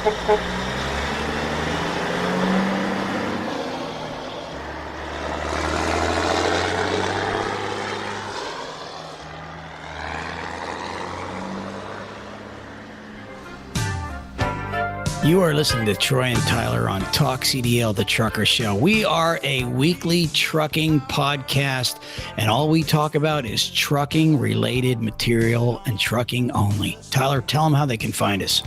You are listening to Troy and Tyler on TalkCDL, the Trucker Show. We are a weekly trucking podcast, and all we talk about is trucking-related material and trucking only. Tyler, tell them how they can find us.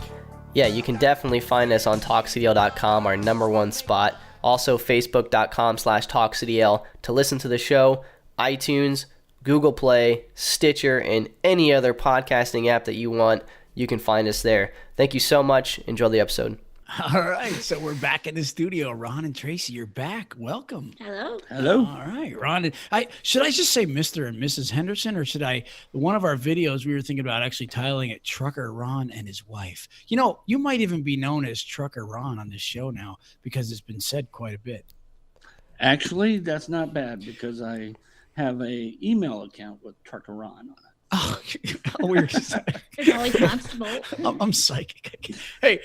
Yeah, you can definitely find us on TalkCDL.com, our number one spot. Also, Facebook.com/TalkCDL to listen to the show, iTunes, Google Play, Stitcher, and any other podcasting app that you want. You can find us there. Thank you so much. Enjoy the episode. All right, so we're back in the studio. Ron and Tracy, you're back. Welcome. Hello. Hello. All right, Ron. Should I just say Mr. and Mrs. Henderson, or should I? One of our videos, we were thinking about actually titling it "Trucker Ron and His Wife." You know, you might even be known as Trucker Ron on this show now because it's been said quite a bit. Actually, that's not bad because I have a email account with Trucker Ron on it. Oh, we're It's always constable. I'm psychic. Hey,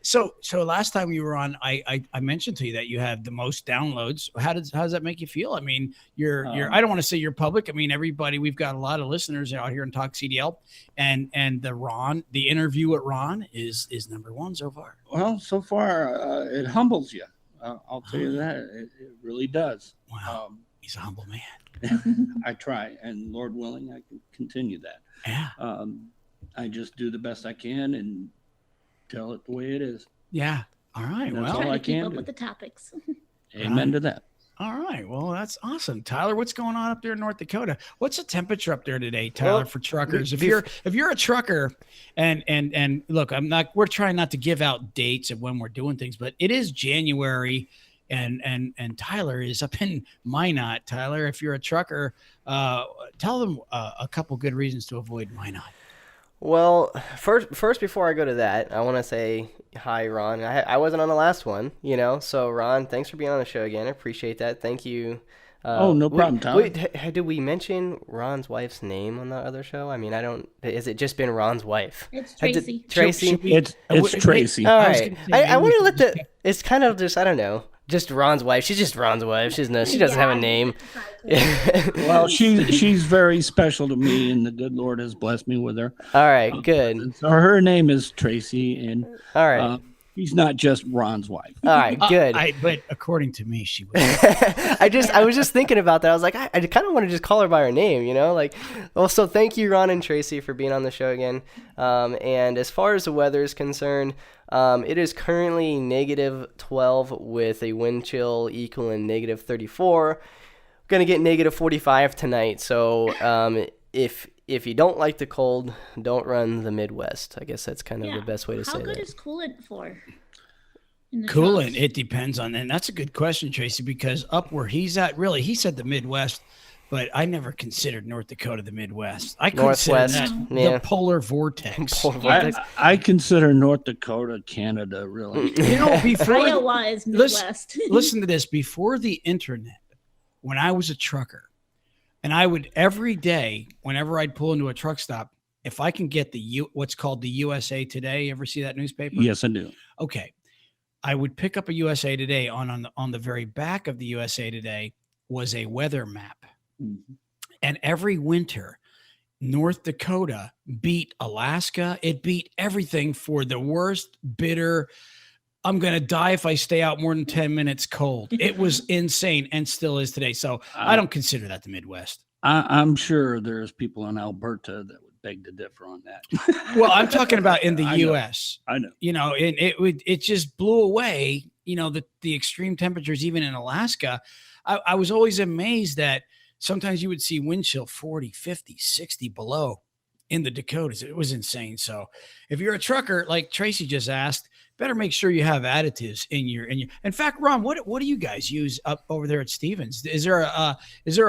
so last time you were on, I mentioned to you that you have the most downloads. How does that make you feel? I mean, you're I don't want to say you're public. I mean, everybody, we've got a lot of listeners out here in TalkCDL, and the interview with Ron is number one so far. Well, so far it humbles you. I'll tell you that it really does. Wow, he's a humble man. I try, and Lord willing, I can continue that. Yeah. I just do the best I can and tell it the way it is. Yeah. All right. That's well, all I keep can up do. with the topics. Amen to that. All right. Well, that's awesome. Tyler, what's going on up there in North Dakota? What's the temperature up there today, Tyler, for truckers? If you're a trucker and look, we're trying not to give out dates of when we're doing things, but it is January. And Tyler is up in Minot. Tyler, if you're a trucker, tell them a couple good reasons to avoid Minot. Well, first before I go to that, I want to say hi, Ron. I wasn't on the last one, so Ron, thanks for being on the show again. I appreciate that. Thank you. No problem, Tyler. Wait, did we mention Ron's wife's name on the other show? I mean, has it just been Ron's wife? It's Tracy. Tracy? It's Tracy. All right. I want to it's kind of just, I don't know. Just Ron's wife. She's just Ron's wife. She doesn't have a name. Well, she's very special to me, and the good Lord has blessed me with her. All right, good. So her name is Tracy, and all right. She's not just Ron's wife. All right, good. But according to me, she was. I was just thinking about that. I was like, I kind of want to just call her by her name, Also, thank you, Ron and Tracy, for being on the show again. And as far as the weather is concerned, it is currently -12 with a wind chill equaling -34. Going to get -45 tonight. So if you don't like the cold, don't run the Midwest. I guess that's kind of the best way to say that. How good is coolant for? Coolant, it depends on, and that's a good question, Tracy, because up where he's at, really, he said the Midwest, but I never considered North Dakota the Midwest. I consider that the polar vortex. I consider North Dakota Canada, really. Before Iowa is Midwest. Listen to this. Before the internet, when I was a trucker, and I would every day, whenever I'd pull into a truck stop, if I can get what's called the USA Today, ever see that newspaper? Yes, I do. Okay. I would pick up a USA Today. On the very back of the USA Today was a weather map. Mm-hmm. And every winter, North Dakota beat Alaska. It beat everything for the worst, bitter, I'm going to die if I stay out more than 10 minutes cold. It was insane and still is today. So I don't consider that the Midwest. I'm sure there's people in Alberta that would beg to differ on that. Well, I'm talking about in the U.S. I know. And it just blew away, the extreme temperatures, even in Alaska. I was always amazed that sometimes you would see wind chill 40, 50, 60 below in the Dakotas. It was insane. So if you're a trucker, like Tracy just asked, better make sure you have additives in your. In fact, Ron, what do you guys use up over there at Stevens? Is there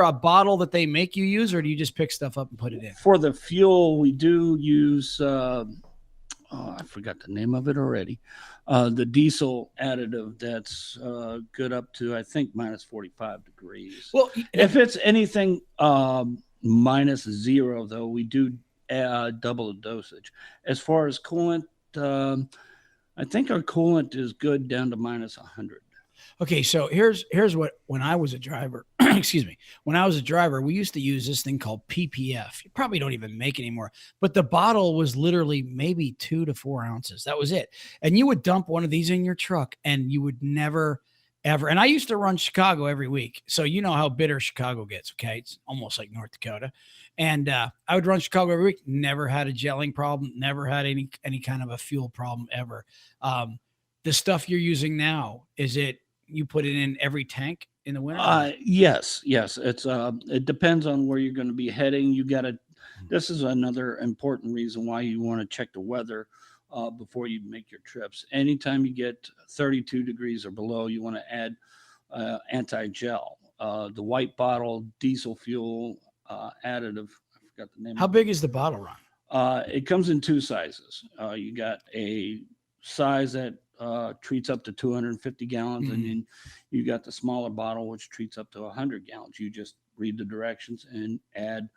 a bottle that they make you use, or do you just pick stuff up and put it in? For the fuel, we do use. I forgot the name of it already. The diesel additive that's good up to, I think, minus 45 degrees. Well, if it's anything minus 0, though, we do double the dosage. As far as coolant, I think our coolant is good down to minus 100. Okay, so here's what, when I was a driver, excuse me, when I was a driver, we used to use this thing called PPF. You probably don't even make it anymore, but the bottle was literally maybe 2 to 4 ounces. That was it. And you would dump one of these in your truck and you would never, ever. And I used to run Chicago every week. So you know how bitter Chicago gets. Okay. It's almost like North Dakota. And I would run Chicago every week, never had a gelling problem, never had any kind of a fuel problem ever. The stuff you're using now, is it, you put it in every tank in the winter? Yes. It's it depends on where you're going to be heading. This is another important reason why you want to check the weather before you make your trips. Anytime you get 32 degrees or below, you want to add anti-gel. The white bottle diesel fuel additive. I forgot the name. How big is the bottle, Ron? It comes in 2 sizes. You got a size that treats up to 250 gallons, and then you got the smaller bottle which treats up to 100 gallons. You just read the directions and add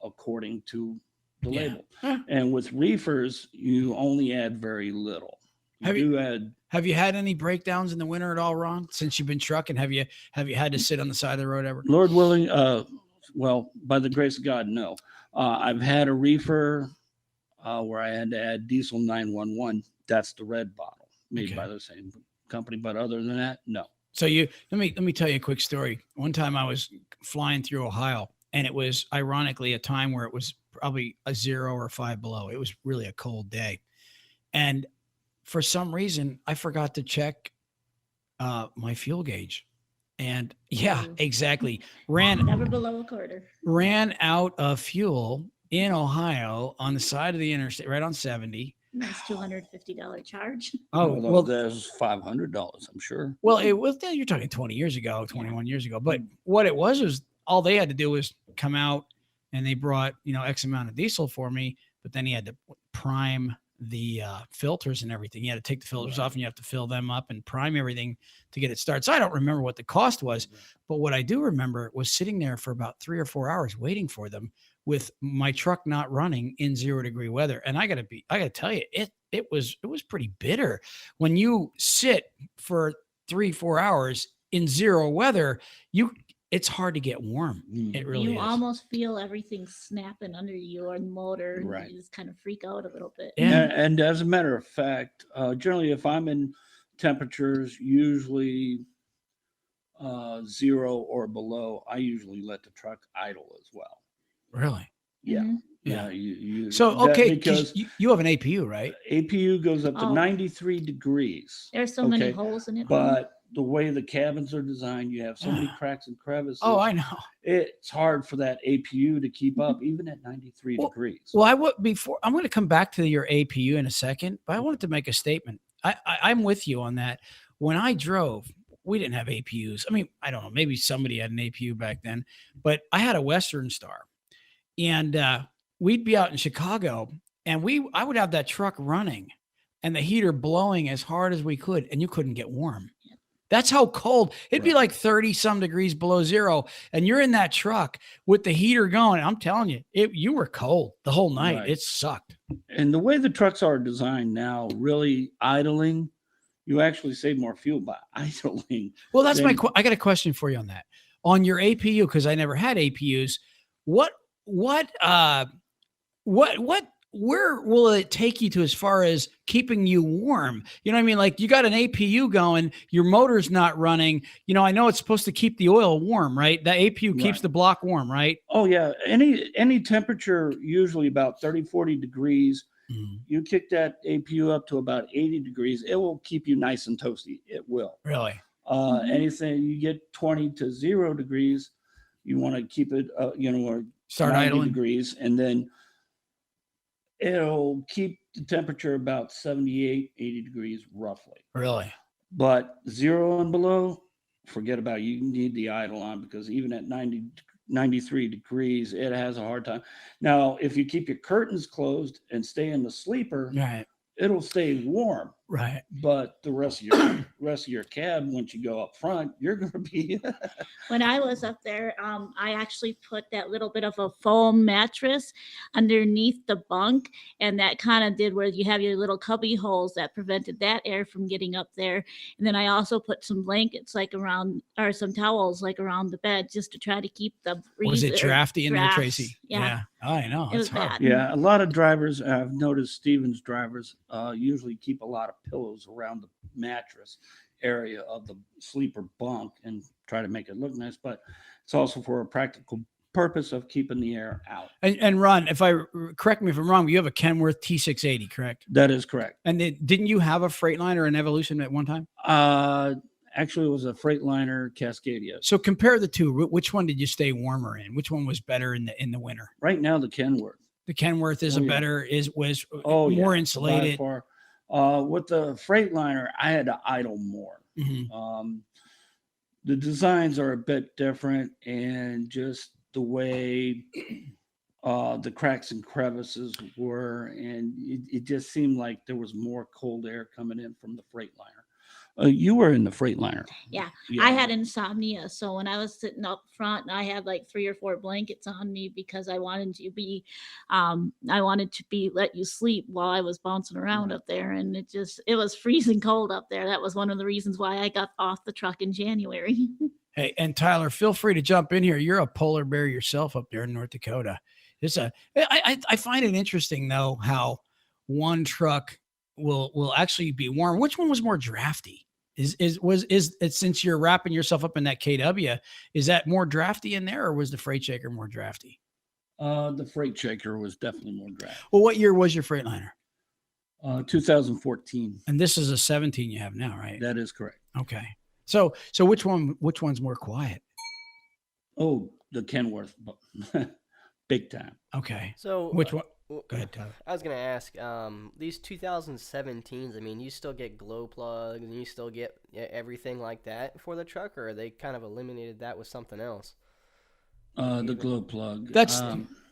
according to the label. And with reefers, you only add very little. Have you had any breakdowns in the winter at all, Ron? Since you've been trucking, have you had to sit on the side of the road ever? Lord willing, well, by the grace of God, no. I've had a reefer where I had to add diesel 911. That's the red bottle, made by the same company. But other than that, no. So let me tell you a quick story. One time I was flying through Ohio, and it was ironically a time where it was probably a 0 or 5 below. It was really a cold day. And for some reason, I forgot to check my fuel gauge. And exactly. Never below a quarter. Ran out of fuel in Ohio on the side of the interstate, right on 70. That's $250 charge. Oh, well, there's $500, I'm sure. Well, it was, you're talking 20 years ago, 21 years ago. But what it was all they had to do was come out, and they brought, X amount of diesel for me, but then he had to prime the filters and everything. You had to take the filters off, and you have to fill them up and prime everything to get it started. So I don't remember what the cost was, but what I do remember was sitting there for about 3 or 4 hours waiting for them, with my truck not running in 0-degree weather. And I gotta tell you, it was pretty bitter when you sit for 3-4 hours in 0 weather. It's hard to get warm. It really is. You almost feel everything snapping under your motor. Right. You just kind of freak out a little bit. Yeah. And as a matter of fact, generally, if I'm in temperatures usually 0 or below, I usually let the truck idle as well. Really? Yeah. Mhm. Yeah. So, okay, because you have an APU, right? APU goes up to 93 degrees. There's so many holes in it. But the way the cabins are designed, you have so many cracks and crevices. Oh, I know. It's hard for that APU to keep up, even at 93 degrees. Well, I'm going to come back to your APU in a second, but I wanted to make a statement. I'm with you on that. When I drove, we didn't have APUs. I mean, I don't know, maybe somebody had an APU back then, but I had a Western Star. And we'd be out in Chicago, and I would have that truck running and the heater blowing as hard as we could, and you couldn't get warm. That's how cold. It'd be like 30 some degrees below 0, and you're in that truck with the heater going. I'm telling you, you were cold the whole night. Right. It sucked. And the way the trucks are designed now, really idling, you actually save more fuel by idling. Well, that's I got a question for you on that. On your APU, because I never had APUs, where will it take you to as far as keeping you warm? You know what I mean? Like, you got an APU going, your motor's not running. I know it's supposed to keep the oil warm, right? The APU keeps the block warm, right? Oh yeah. Any temperature, usually about 30, 40 degrees, you kick that APU up to about 80 degrees, it will keep you nice and toasty. It will. Really? Anything you get 20 to 0 degrees, you want to keep it, or start 90 idling degrees, and then it'll keep the temperature about 78, 80 degrees roughly. Really? But 0 and below, forget about it. You need the idle on, because even at 93 degrees, it has a hard time. Now, if you keep your curtains closed and stay in the sleeper, it'll stay warm. Right. But the rest of your cab, once you go up front, you're going to be When I was up there, I actually put that little bit of a foam mattress underneath the bunk, and that kind of did where you have your little cubby holes that prevented that air from getting up there. And then I also put some blankets like around, or some towels like around the bed, just to try to keep the breeze. Was it or drafty in there, drafts. Tracy? Yeah. Oh, I know. It It's was hard. bad. Yeah, a lot of drivers, I've noticed Stevens drivers usually keep a lot of pillows around the mattress area of the sleeper bunk and try to make it look nice, but it's also for a practical purpose of keeping the air out. And Ron, correct me if I'm wrong, but you have a Kenworth T680, correct? That is correct. And didn't you have a Freightliner or an Evolution at one time? Actually, it was a Freightliner Cascadia. So compare the two. Which one did you stay warmer in? Which one was better in the winter? Right now, the Kenworth. The Kenworth is was more insulated. By far. With the Freightliner, I had to idle more. Mm-hmm. The designs are a bit different, and just the way the cracks and crevices were, and it just seemed like there was more cold air coming in from the Freightliner. You were in the Freightliner. Yeah. I had insomnia, so when I was sitting up front, I had like 3 or 4 blankets on me because I wanted to be let you sleep while I was bouncing around up there, and it was freezing cold up there. That was one of the reasons why I got off the truck in January. Hey, and Tyler, feel free to jump in here. You're a polar bear yourself up there in North Dakota. I find it interesting though how one truck will actually be warm. Which one was more drafty? Is it, since you're wrapping yourself up in that KW, is that more drafty in there, or was the Freight Shaker more drafty? The Freight Shaker was definitely more drafty. Well, what year was your Freightliner? 2014. And this is a 17 you have now, right? That is correct. Okay. So which one's more quiet? Oh, the Kenworth, big time. Okay. So which one? Go ahead, Tyler. I was going to ask, these 2017s, I mean, you still get glow plugs and you still get everything like that for the truck, or they kind of eliminated that with something else? The glow plug.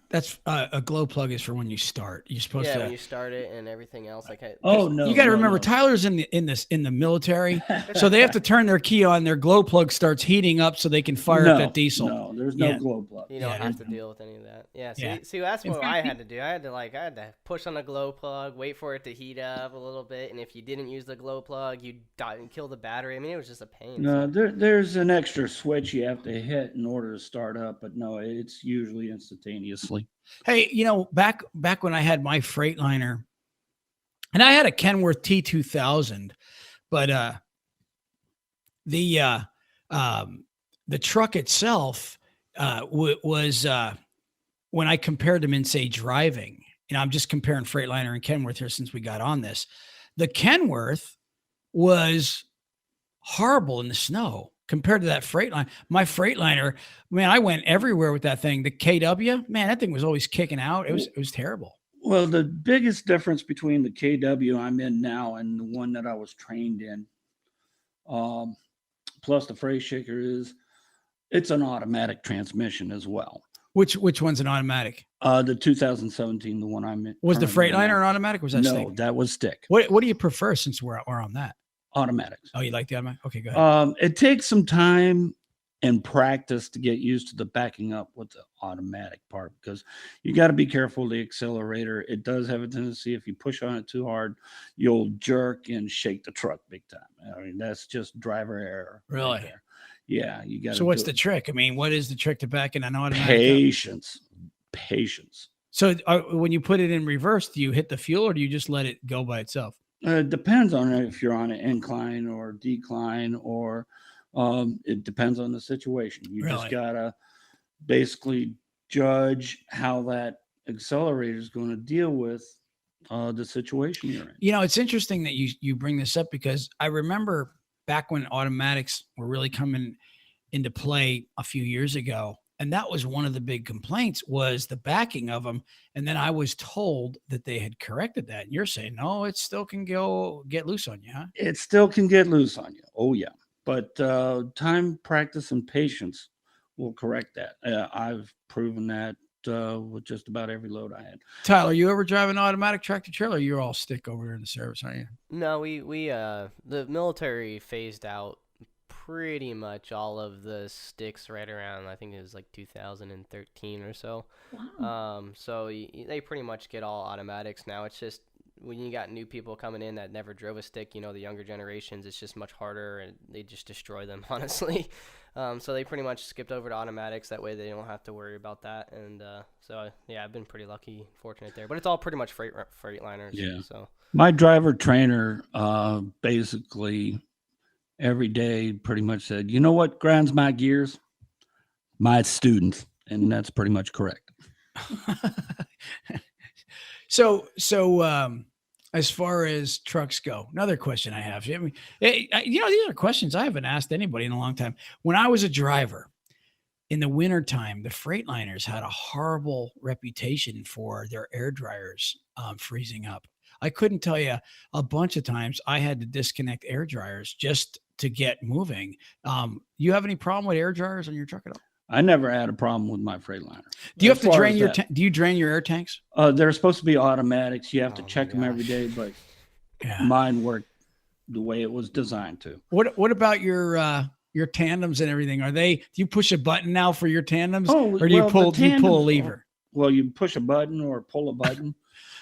That's a glow plug is for when you start. You're supposed to. when you start it and everything else. Like, no, you got to remember, no. Tyler's in the military, so they have to turn their key on. Their glow plug starts heating up so they can fire up that diesel. No, there's no glow plug. You don't have to deal with any of that. Yeah. See, that's what I had to do. I had to push on the glow plug, wait for it to heat up a little bit, and if you didn't use the glow plug, you'd die and kill the battery. I mean, it was just a pain. No, there's an extra switch you have to hit in order to start up, but no, it's usually instantaneously. Hey, back when I had my Freightliner, and I had a Kenworth T2000, but the truck itself was when I compared them in, say, driving. I'm just comparing Freightliner and Kenworth here since we got on this. The Kenworth was horrible in the snow compared to that Freightliner. My Freightliner, man, I went everywhere with that thing. The KW, man, that thing was always kicking out. It was terrible. Well, the biggest difference between the KW I'm in now and the one that I was trained in, plus the Freight Shaker, is it's an automatic transmission as well. Which one's an automatic? The 2017, the one I'm in. Was the Freightliner an automatic? Or was that stick? No, that was stick. What do you prefer since we're on that? Automatics. Oh, you like the automatic? Okay, go ahead. It takes some time and practice to get used to the backing up with the automatic part, because you got to be careful of the accelerator. It does have a tendency, if you push on it too hard, you'll jerk and shake the truck big time. I mean, that's just driver error. Really? Right, yeah, you got to. So what's the trick? I mean, what is the trick to backing an automatic? Patience. So when you put it in reverse, do you hit the fuel or do you just let it go by itself? It depends on if you're on an incline or decline, or it depends on the situation. You just gotta basically judge how that accelerator is going to deal with the situation you're in. It's interesting that you bring this up, because I remember back when automatics were really coming into play a few years ago. And that was one of the big complaints, was the backing of them. And then I was told that they had corrected that. And you're saying, no, it still can get loose on you, huh? It still can get loose on you. Oh, yeah. But time, practice, and patience will correct that. I've proven that with just about every load I had. Tyler, you ever drive an automatic tractor trailer? You're all stick over there in the service, aren't you? No, we the military phased out pretty much all of the sticks right around, I think it was like 2013 or so. Wow. So they pretty much get all automatics now. It's just when you got new people coming in that never drove a stick, the younger generations, it's just much harder and they just destroy them, honestly. So they pretty much skipped over to automatics. That way they don't have to worry about that. And so, yeah, I've been pretty lucky, fortunate there. But it's all pretty much Freightliners. Yeah. So My driver trainer basically every day pretty much said, you know what grinds my gears? My students. And that's pretty much correct. So, as far as trucks go, another question I have. I mean, these are questions I haven't asked anybody in a long time. When I was a driver in the wintertime, the Freightliners had a horrible reputation for their air dryers freezing up. I couldn't tell you a bunch of times I had to disconnect air dryers just to get moving. You have any problem with air dryers on your truck at all? I never had a problem with my Freightliner. Do you have to drain your do you drain your air tanks? They're supposed to be automatics. You have to check them every gosh. day, but mine worked the way it was designed to. What about your tandems and everything? Do you push a button now for your tandems, or do you pull a lever? Well, you push a button or pull a button.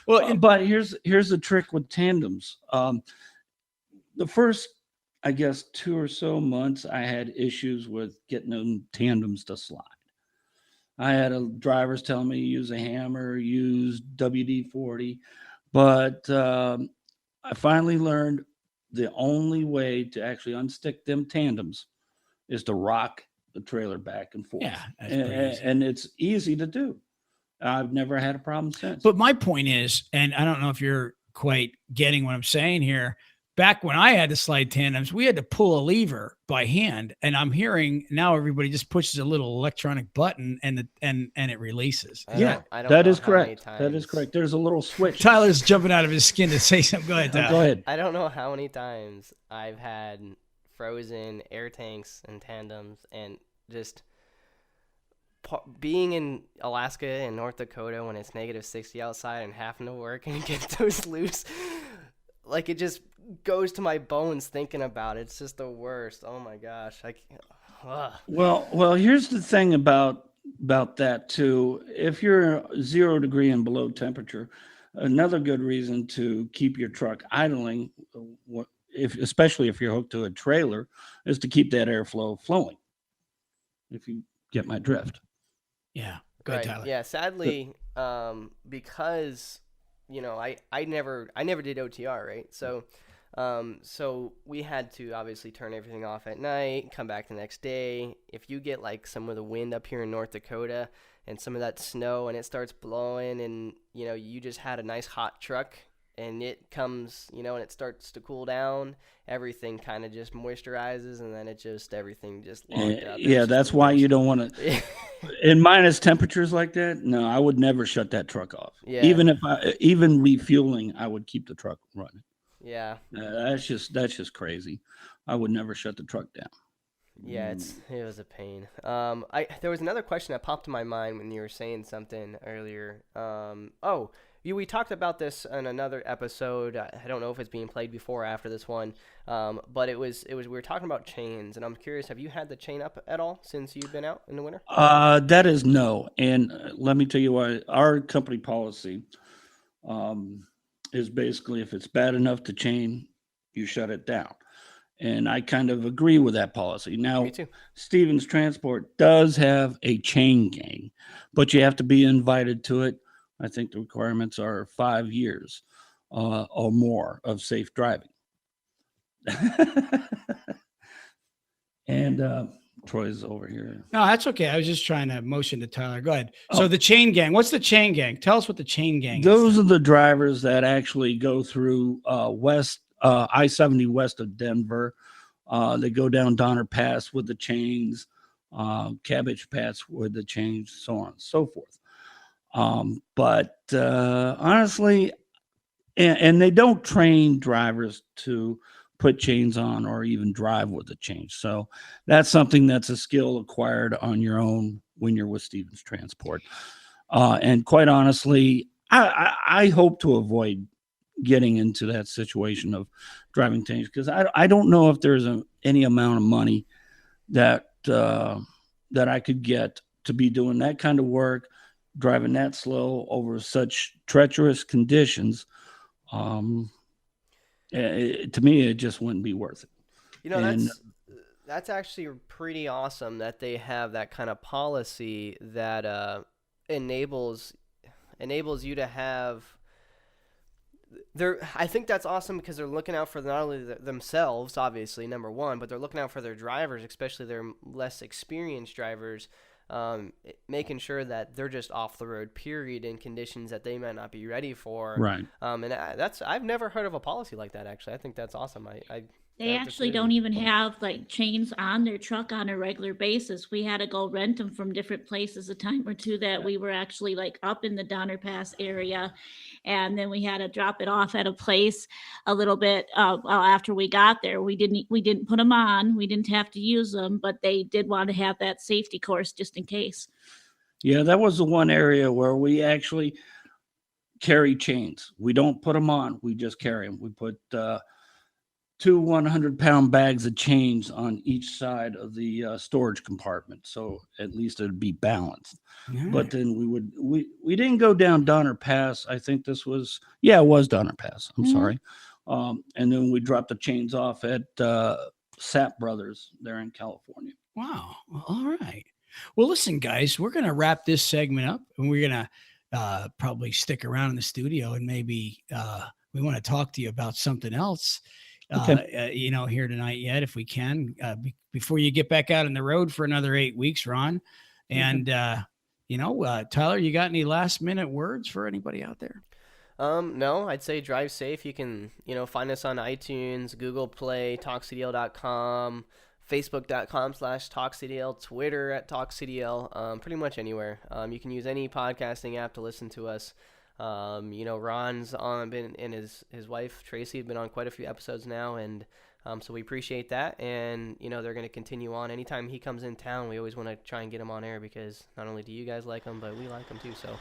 Well, but here's the trick with tandems. The first, I guess, 2 or so months, I had issues with getting them tandems to slide. I had drivers telling me use a hammer, use WD-40, but I finally learned the only way to actually unstick them tandems is to rock the trailer back and forth. Yeah, and it's easy to do. I've never had a problem since. But my point is, and I don't know if you're quite getting what I'm saying here. Back when I had to slide tandems, we had to pull a lever by hand, and I'm hearing now everybody just pushes a little electronic button and it releases. That is correct. That is correct. There's a little switch. Tyler's jumping out of his skin to say something. Go ahead, Tyler. Go ahead. I don't know how many times I've had frozen air tanks and tandems, and just being in Alaska and North Dakota when it's -60 outside and having to work and get those loose, like it just goes to my bones thinking about it. It's just the worst. Oh my gosh. I can't. Well, here's the thing about that too. If you're 0 degree and below temperature, another good reason to keep your truck idling, especially if you're hooked to a trailer, is to keep that airflow flowing. If you get my drift. Yeah. Go ahead, Tyler. Yeah. Sadly, because I never did OTR, right? So we had to obviously turn everything off at night, come back the next day. If you get like some of the wind up here in North Dakota and some of that snow and it starts blowing and, you just had a nice hot truck and it comes, and it starts to cool down, everything kind of just moisturizes and then everything just locked up. Yeah, that's why you don't want to, in minus temperatures like that. No, I would never shut that truck off. Yeah. Even refueling, I would keep the truck running. Yeah. That's just crazy. I would never shut the truck down. Yeah, it was a pain. There was another question that popped in my mind when you were saying something earlier. We talked about this in another episode. I don't know if it's being played before or after this one. But it was we were talking about chains, and I'm curious, have you had the chain up at all since you've been out in the winter? That is no. And let me tell you why. Our company policy is basically if it's bad enough to chain, you shut it down. And I kind of agree with that policy. Now, Me too. Stevens Transport does have a chain gang, but you have to be invited to it. I think the requirements are 5 years or more of safe driving. And Troy's over here. No, that's okay. I was just trying to motion to Tyler. Go ahead. So the chain gang. What's the chain gang? Tell us what the chain gang is. Those are the drivers that actually go through I-70 west of Denver. They go down Donner Pass with the chains, Cabbage Pass with the chains, so on and so forth. But honestly, and they don't train drivers to put chains on or even drive with the chains. So that's something that's a skill acquired on your own when you're with Stevens Transport. And quite honestly, I hope to avoid getting into that situation of driving tanks, because I don't know if there's any amount of money that that I could get to be doing that kind of work, driving that slow over such treacherous conditions. To me, it just wouldn't be worth it. You know, And that's actually pretty awesome that they have that kind of policy that enables you to have. I think that's awesome because they're looking out for not only themselves, obviously, number one, but they're looking out for their drivers, especially their less experienced drivers, making sure that they're just off the road, period, in conditions that they might not be ready for. right. And I've never heard of a policy like that, actually. I think that's awesome. They actually don't even have like chains on their truck on a regular basis. We had to go rent them from different places a time or two that we were actually like up in the Donner Pass area. And then we had to drop it off at a place a little bit after we got there. We didn't put them on. We didn't have to use them, but they did want to have that safety course just in case. Yeah, that was the one area where we actually carry chains. We don't put them on. We just carry them. We put 2 100-pound bags of chains on each side of the storage compartment, so at least it'd be balanced. Yeah. But then we didn't go down Donner Pass. I think this was, it was Donner Pass. I'm sorry. And then we dropped the chains off at Sap Brothers there in California. Wow. Well, all right. Well, listen, guys, we're going to wrap this segment up, and we're going to probably stick around in the studio, and maybe we want to talk to you about something else. Okay. Here tonight yet, if we can, before you get back out on the road for another 8 weeks, Ron. And, Tyler, you got any last minute words for anybody out there? No, I'd say drive safe. You can, find us on iTunes, Google Play, TalkCDL.com, Facebook.com/TalkCDL, Twitter at TalkCDL, pretty much anywhere. You can use any podcasting app to listen to us. Ron's been, and his wife Tracy have been on quite a few episodes now, and so we appreciate that. And they're going to continue on. Anytime he comes in town, we always want to try and get him on air, because not only do you guys like him, but we like him too. So